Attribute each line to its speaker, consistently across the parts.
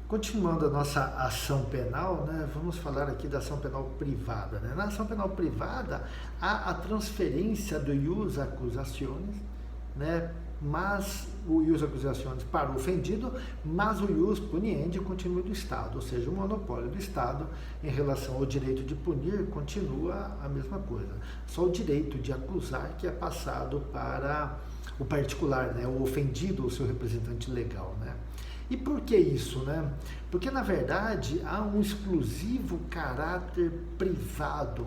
Speaker 1: Continuando a nossa ação penal, né, vamos falar aqui da ação penal privada. Né? Na ação penal privada, há a transferência do ius accusationis, né, mas o ius accusationis para o ofendido, mas o ius puniendi continua do Estado, ou seja, o monopólio do Estado em relação ao direito de punir continua a mesma coisa. Só o direito de acusar que é passado para o particular, né, o ofendido ou seu representante legal, né? E por que isso, né? Porque, na verdade, há um exclusivo caráter privado,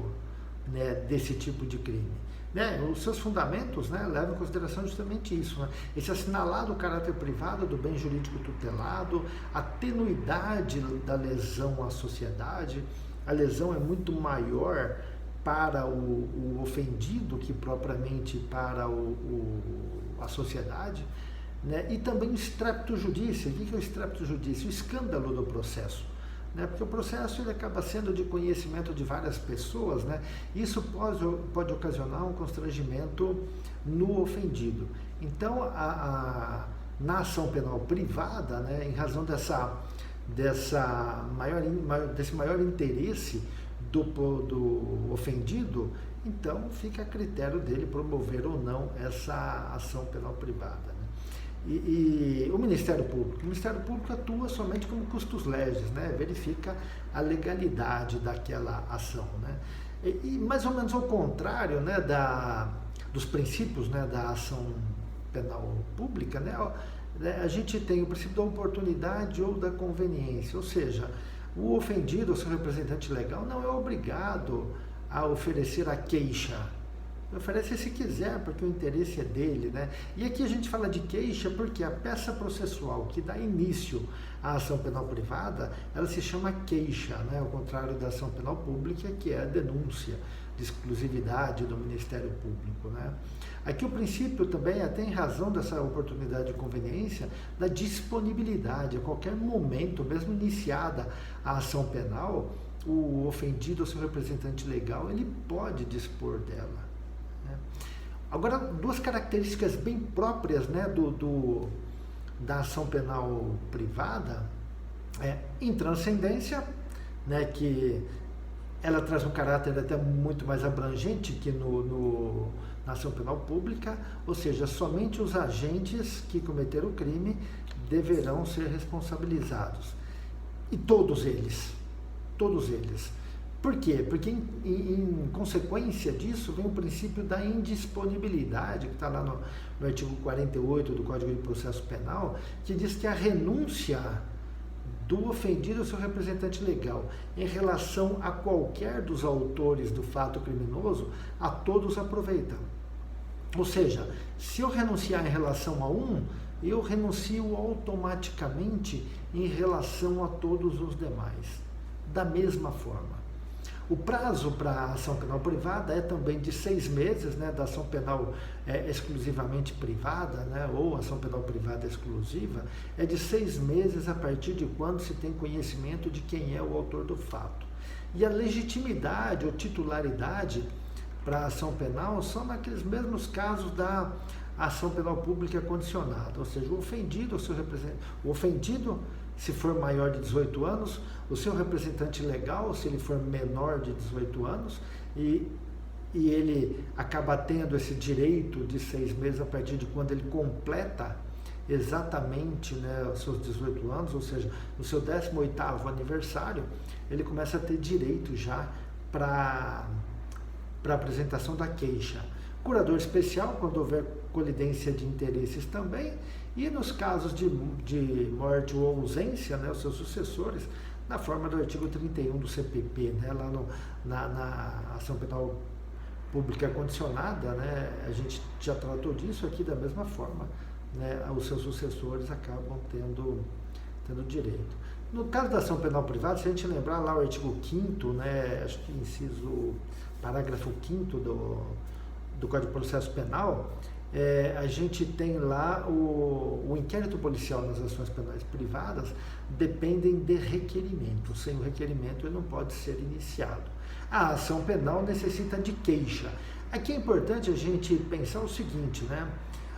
Speaker 1: né, desse tipo de crime. Né? Os seus fundamentos, né, levam em consideração justamente isso. Né? Esse assinalado caráter privado do bem jurídico tutelado, a tenuidade da lesão à sociedade. A lesão é muito maior para o ofendido que propriamente para a sociedade. Né? E também o strepto judice. O que é o strepto judice? O escândalo do processo. Né? Porque o processo ele acaba sendo de conhecimento de várias pessoas, né? Isso pode ocasionar um constrangimento no ofendido. Então, na ação penal privada, né, em razão desse maior interesse do ofendido, então fica a critério dele promover ou não essa ação penal privada. E o Ministério Público atua somente como custos legis, né? Verifica a legalidade daquela ação, né? E mais ou menos ao contrário, né, dos princípios, né, da ação penal pública, né, a gente tem o princípio da oportunidade ou da conveniência, ou seja, o ofendido, o seu representante legal, não é obrigado a oferecer a queixa. Oferece se quiser, porque o interesse é dele, né? E aqui a gente fala de queixa porque a peça processual que dá início à ação penal privada, ela se chama queixa, né? Ao contrário da ação penal pública, que é a denúncia de exclusividade do Ministério Público, né? Aqui o princípio também, até em razão dessa oportunidade de conveniência, da disponibilidade. A qualquer momento, mesmo iniciada a ação penal, o ofendido ou seu representante legal, ele pode dispor dela. Agora, duas características bem próprias, né, da ação penal privada é intranscendência, né, que ela traz um caráter até muito mais abrangente que na ação penal pública, ou seja, somente os agentes que cometeram o crime deverão ser responsabilizados. E todos eles. Por quê? Porque em consequência disso vem o princípio da indisponibilidade, que está lá no artigo 48 do Código de Processo Penal, que diz que a renúncia do ofendido ou seu representante legal em relação a qualquer dos autores do fato criminoso, a todos aproveita. Ou seja, se eu renunciar em relação a um, eu renuncio automaticamente em relação a todos os demais. Da mesma forma. O prazo para a ação penal privada é também de 6 meses, né, da ação penal exclusivamente privada, né, ou ação penal privada exclusiva, é de 6 meses a partir de quando se tem conhecimento de quem é o autor do fato. E a legitimidade ou titularidade para a ação penal são naqueles mesmos casos da ação penal pública condicionada, ou seja, o ofendido, se for maior de 18 anos, o seu representante legal, se ele for menor de 18 anos, e ele acaba tendo esse direito de 6 meses a partir de quando ele completa exatamente, né, os seus 18 anos, ou seja, no seu 18º aniversário, ele começa a ter direito já para a apresentação da queixa. Curador especial, quando houver colidência de interesses também, e nos casos de morte ou ausência, né, os seus sucessores, na forma do artigo 31 do CPP, né, lá na ação penal pública condicionada, né, a gente já tratou disso aqui da mesma forma, né, os seus sucessores acabam tendo direito. No caso da ação penal privada, se a gente lembrar lá o artigo 5º, né, acho que parágrafo 5º do Código de Processo Penal, a gente tem lá o inquérito policial nas ações penais privadas dependem de requerimento. Sem o requerimento ele não pode ser iniciado. A ação penal necessita de queixa. Aqui é importante a gente pensar o seguinte, né?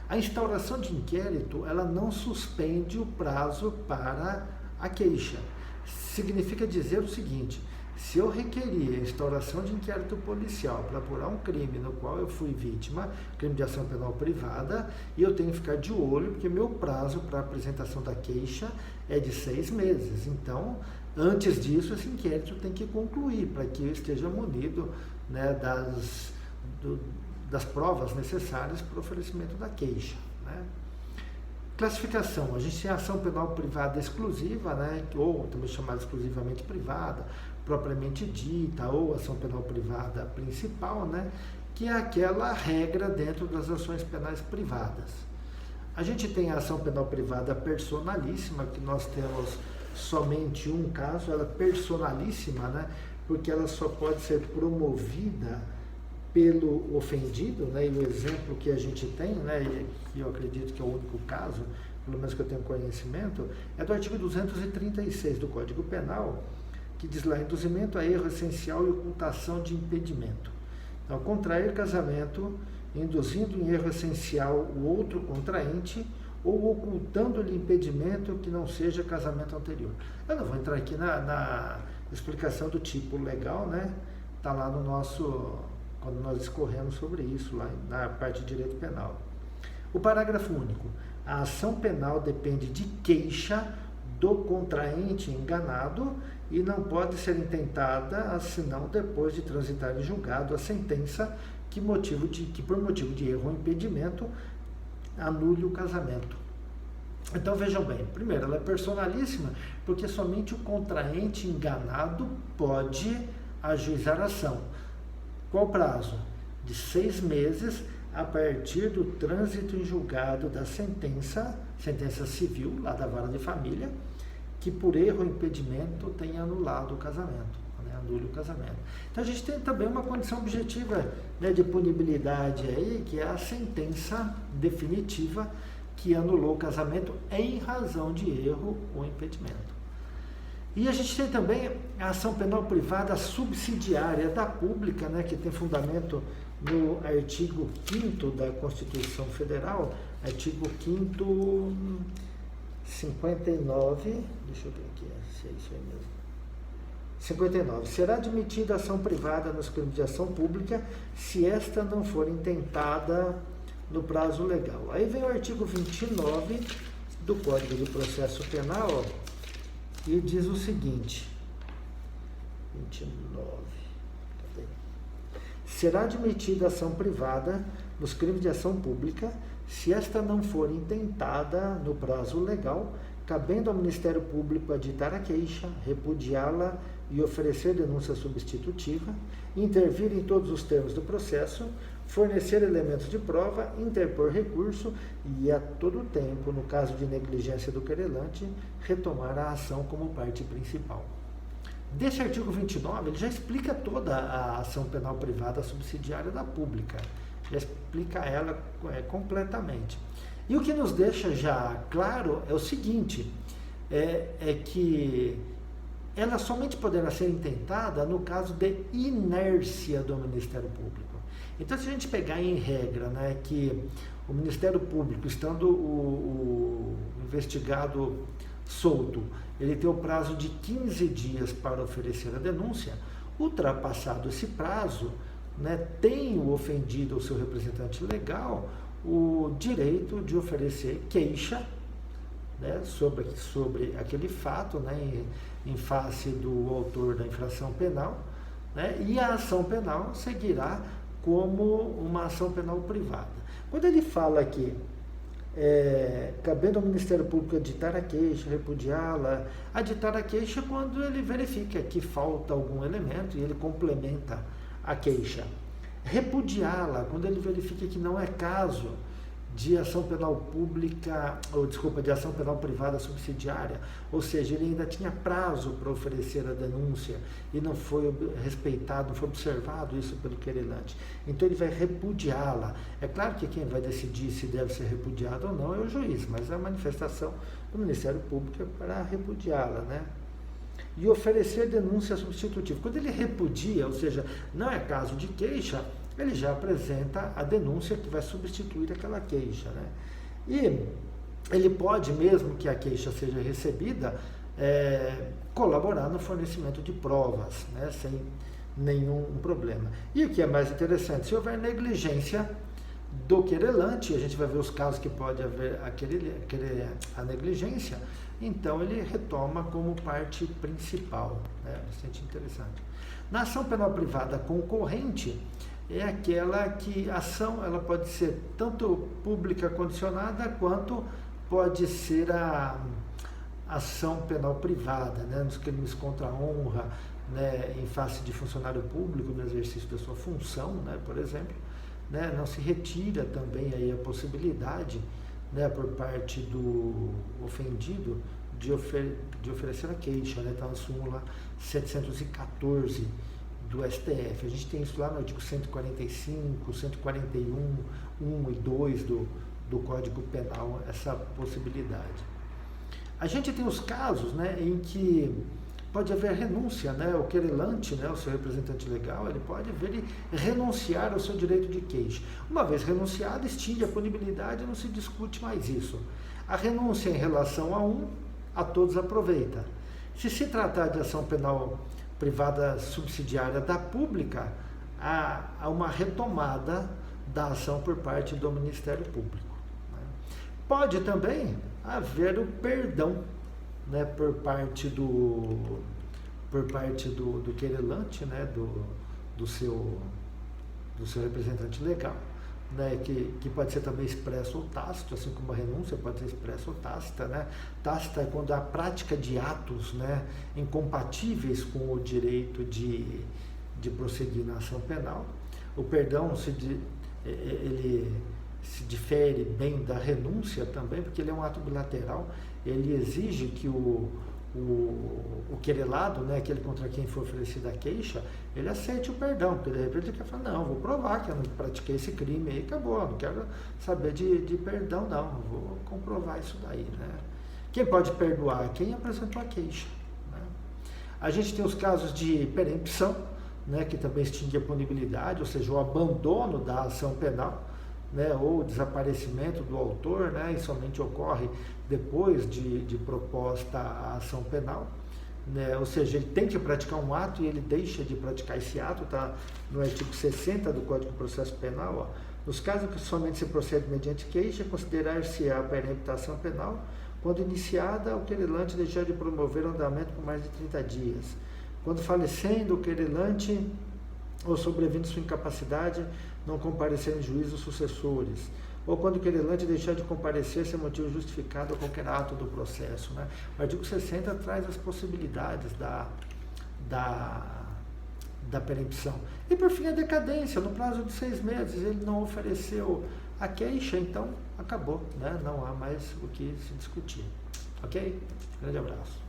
Speaker 1: A instauração de inquérito, ela não suspende o prazo para A queixa significa dizer o seguinte: se eu requerir a instauração de inquérito policial para apurar um crime no qual eu fui vítima, crime de ação penal privada, e eu tenho que ficar de olho, porque meu prazo para apresentação da queixa é de 6 meses. Então, antes disso, esse inquérito tem que concluir, para que eu esteja munido, né, das provas necessárias para o oferecimento da queixa, né? Classificação: a gente tem a ação penal privada exclusiva, né, ou também chamada exclusivamente privada, propriamente dita, ou ação penal privada principal, né, que é aquela regra dentro das ações penais privadas. A gente tem a ação penal privada personalíssima, que nós temos somente um caso, ela é personalíssima, né, porque ela só pode ser promovida pelo ofendido, né, e o exemplo que a gente tem, né, e eu acredito que é o único caso, pelo menos que eu tenho conhecimento, é do artigo 236 do Código Penal, que diz lá: induzimento a erro essencial e ocultação de impedimento. Então, contrair casamento, induzindo em erro essencial o outro contraente ou ocultando-lhe impedimento que não seja casamento anterior. Eu não vou entrar aqui na explicação do tipo legal, né? Está lá no nosso, quando nós discorremos sobre isso, lá na parte de direito penal. O parágrafo único: a ação penal depende de queixa do contraente enganado e não pode ser intentada senão depois de transitar em julgado a sentença que por motivo de erro ou impedimento anule o casamento. Então vejam bem, primeiro, ela é personalíssima porque somente o contraente enganado pode ajuizar a ação. Qual prazo? De 6 meses a partir do trânsito em julgado da sentença civil, lá da vara de família, que por erro ou impedimento tenha anulado o casamento, né? Anule o casamento. Então a gente tem também uma condição objetiva, né, de punibilidade aí, que é a sentença definitiva que anulou o casamento em razão de erro ou impedimento. E a gente tem também a ação penal privada subsidiária da pública, né, que tem fundamento no artigo 5º da Constituição Federal, artigo 5º, 59, deixa eu ver aqui, se é isso aí mesmo. 59. Será admitida ação privada nos crimes de ação pública se esta não for intentada no prazo legal. Aí vem o artigo 29 do Código de Processo Penal, ó, e diz o seguinte: 29. Cadê? Será admitida ação privada nos crimes de ação pública se esta não for intentada no prazo legal, cabendo ao Ministério Público aditar a queixa, repudiá-la e oferecer denúncia substitutiva, intervir em todos os termos do processo, fornecer elementos de prova, interpor recurso e, a todo tempo, no caso de negligência do querelante, retomar a ação como parte principal. Desse artigo 29, ele já explica toda a ação penal privada subsidiária da pública. Já explica ela completamente. E o que nos deixa já claro é o seguinte, é que ela somente poderá ser intentada no caso de inércia do Ministério Público. Então, se a gente pegar em regra, né, que o Ministério Público, estando o investigado solto, ele tem o prazo de 15 dias para oferecer a denúncia, ultrapassado esse prazo, né, tem o ofendido ou seu representante legal o direito de oferecer queixa, né, sobre aquele fato, né, em face do autor da infração penal, né, e a ação penal seguirá como uma ação penal privada. Quando ele fala aqui, cabendo ao Ministério Público aditar a queixa, repudiá-la, aditar a queixa quando ele verifica que falta algum elemento e ele complementa a queixa. Repudiá-la quando ele verifica que não é caso de ação penal pública, de ação penal privada subsidiária, ou seja, ele ainda tinha prazo para oferecer a denúncia e não foi respeitado, não foi observado isso pelo querelante. Então ele vai repudiá-la. É claro que quem vai decidir se deve ser repudiado ou não é o juiz, mas é a manifestação do Ministério Público para repudiá-la, né? E oferecer denúncia substitutiva. Quando ele repudia, ou seja, não é caso de queixa, ele já apresenta a denúncia que vai substituir aquela queixa, né? E ele pode, mesmo que a queixa seja recebida, colaborar no fornecimento de provas, né, sem nenhum problema. E o que é mais interessante, se houver negligência do querelante, a gente vai ver os casos que pode haver a negligência, então ele retoma como parte principal, né, bastante interessante. Na ação penal privada concorrente, é aquela que a ação ela pode ser tanto pública condicionada quanto pode ser a ação penal privada, né, nos crimes contra a honra, né, em face de funcionário público no exercício da sua função, né, por exemplo, né, não se retira também aí a possibilidade, né, por parte do ofendido de oferecer a queixa, né, está na súmula 714 do STF. A gente tem isso lá no artigo 145, 141, 1 e 2 do Código Penal, essa possibilidade. A gente tem os casos, né, em que pode haver renúncia, né, o querelante, né, o seu representante legal, ele pode vir e renunciar ao seu direito de queixa. Uma vez renunciado, extingue a punibilidade e não se discute mais isso. A renúncia em relação a a todos aproveita. Se tratar de ação penal privada subsidiária da pública, há uma retomada da ação por parte do Ministério Público, né? Pode também haver o perdão, né, por parte do querelante, né, do seu representante legal, né, que pode ser também expresso ou tácito, assim como a renúncia pode ser expressa ou tácita, né? Tácita é quando há prática de atos, né, incompatíveis com o direito de prosseguir na ação penal. O perdão ele se difere bem da renúncia também, porque ele é um ato bilateral, ele exige que o querelado, né, aquele contra quem for oferecida a queixa, ele aceite o perdão, porque de repente ele quer falar, não, vou provar que eu não pratiquei esse crime aí, acabou, não quero saber de perdão não, vou comprovar isso daí, né. Quem pode perdoar? Quem apresentou a queixa, né? A gente tem os casos de perempção, né, que também extingue a punibilidade, ou seja, o abandono da ação penal, né, ou o desaparecimento do autor, né, e somente ocorre depois de proposta a ação penal, né, ou seja, ele tem que praticar um ato e ele deixa de praticar esse ato, está no artigo 60 do Código de Processo Penal, ó. Nos casos que somente se procede mediante queixa, considerar-se a peremptação penal quando iniciada o querelante deixar de promover o andamento por mais de 30 dias. Quando falecendo o querelante ou sobrevindo sua incapacidade, não comparecer em juízo os sucessores, ou quando o querelante deixar de comparecer sem motivo justificado a qualquer ato do processo, né? O artigo 60 traz as possibilidades da perempção. E por fim a decadência, no prazo de 6 meses ele não ofereceu a queixa, então acabou, né? Não há mais o que se discutir. Ok? Grande abraço.